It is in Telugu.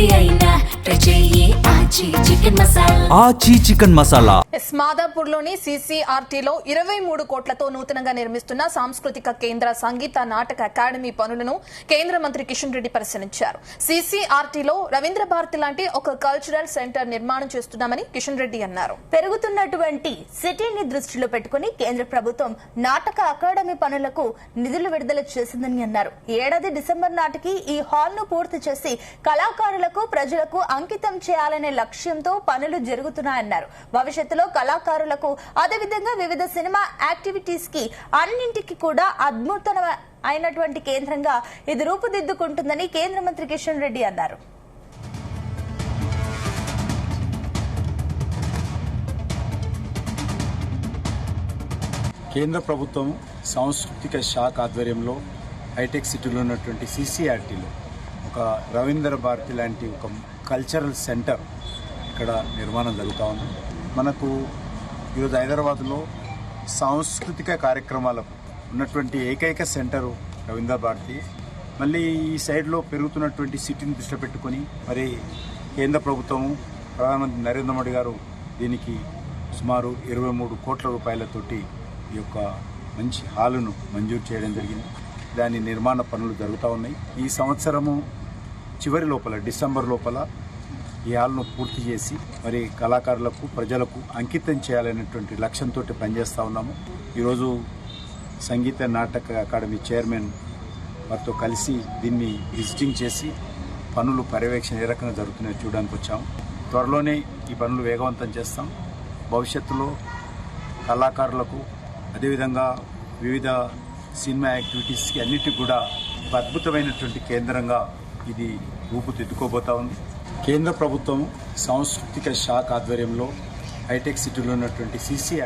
ఏది అయినా ట్రై చెయ్యి ఆచి చికెన్ మసాలా. ఆచి చికెన్ మసాలా. మాదాపూర్లోని CCRTలో 23 కోట్లతో నూతనంగా నిర్మిస్తున్న సాంస్కృతిక కేంద్ర సంగీత నాటక అకాడమీ పనులను కేంద్ర మంత్రి కిషన్ రెడ్డి పరిశీలించారు. CCRTలో రవీంద్ర భారతి లాంటి ఒక కల్చరల్ సెంటర్ నిర్మాణం చేస్తున్నామని కిషన్ రెడ్డి అన్నారు. పెరుగుతున్నటువంటి సిటీని దృష్టిలో పెట్టుకుని కేంద్ర ప్రభుత్వం నాటక అకాడమీ పనులకు నిధులు విడుదల చేసిందని అన్నారు. ఏడాది డిసెంబర్ నాటికి ఈ హాల్ ను పూర్తి చేసి కళాకారులకు ప్రజలకు అంకితం చేయాలనే లక్ష్యంతో పనులు జరుగుతున్నాయన్నారు. భవిష్యత్తులో కళాకారులకు అదేవిధంగా వివిధ సినిమా యాక్టివిటీస్ కి అన్నింటికి కూడా అద్భుతమైనటువంటి కేంద్రంగా ఇది రూపుదిద్దుకుంటుందని కేంద్ర మంత్రి కిషన్ రెడ్డి అన్నారు. కేంద్ర ప్రభుత్వం సాంస్కృతిక శాఖ ఆధ్వర్యంలో హైటెక్ సిటీలో ఉన్నటువంటి CCRTలో ఒక రవీంద్ర భారతి లాంటి ఒక కల్చరల్ సెంటర్ ఇక్కడ నిర్మాణం జరుగుతూ ఉంది. మనకు ఈరోజు హైదరాబాద్లో సాంస్కృతిక కార్యక్రమాలకు ఉన్నటువంటి ఏకైక సెంటరు రవీంద్ర భారతి. మళ్ళీ ఈ సైడ్లో పెరుగుతున్నటువంటి సిటీని దృష్టిలో పెట్టుకొని మరి కేంద్ర ప్రభుత్వము ప్రధానమంత్రి నరేంద్ర మోడీ గారు దీనికి సుమారు 23 కోట్ల రూపాయలతోటి ఈ యొక్క మంచి హాలును మంజూరు చేయడం జరిగింది. దాని నిర్మాణ పనులు జరుగుతూ ఉన్నాయి. ఈ సంవత్సరము చివరి లోపల డిసెంబర్ లోపల ఈ హాల్ను పూర్తి చేసి మరి కళాకారులకు ప్రజలకు అంకితం చేయాలనేటువంటి లక్ష్యంతో పనిచేస్తూ ఉన్నాము. ఈరోజు సంగీత నాటక అకాడమీ చైర్మన్ వారితో కలిసి దీన్ని విజిటింగ్ చేసి పనులు పర్యవేక్షణ ఏ రకంగా జరుగుతున్నాయో చూడడానికి వచ్చాము. త్వరలోనే ఈ పనులు వేగవంతం చేస్తాం. భవిష్యత్తులో కళాకారులకు అదేవిధంగా వివిధ సినిమా యాక్టివిటీస్కి అన్నిటికి కూడా ఒక అద్భుతమైనటువంటి కేంద్రంగా ఇది రూపుదిద్దుకోబోతా ఉంది. కేంద్ర ప్రభుత్వం సాంస్కృతిక శాఖ ఆధ్వర్యంలో హైటెక్ సిటీలో ఉన్నటువంటి CCRT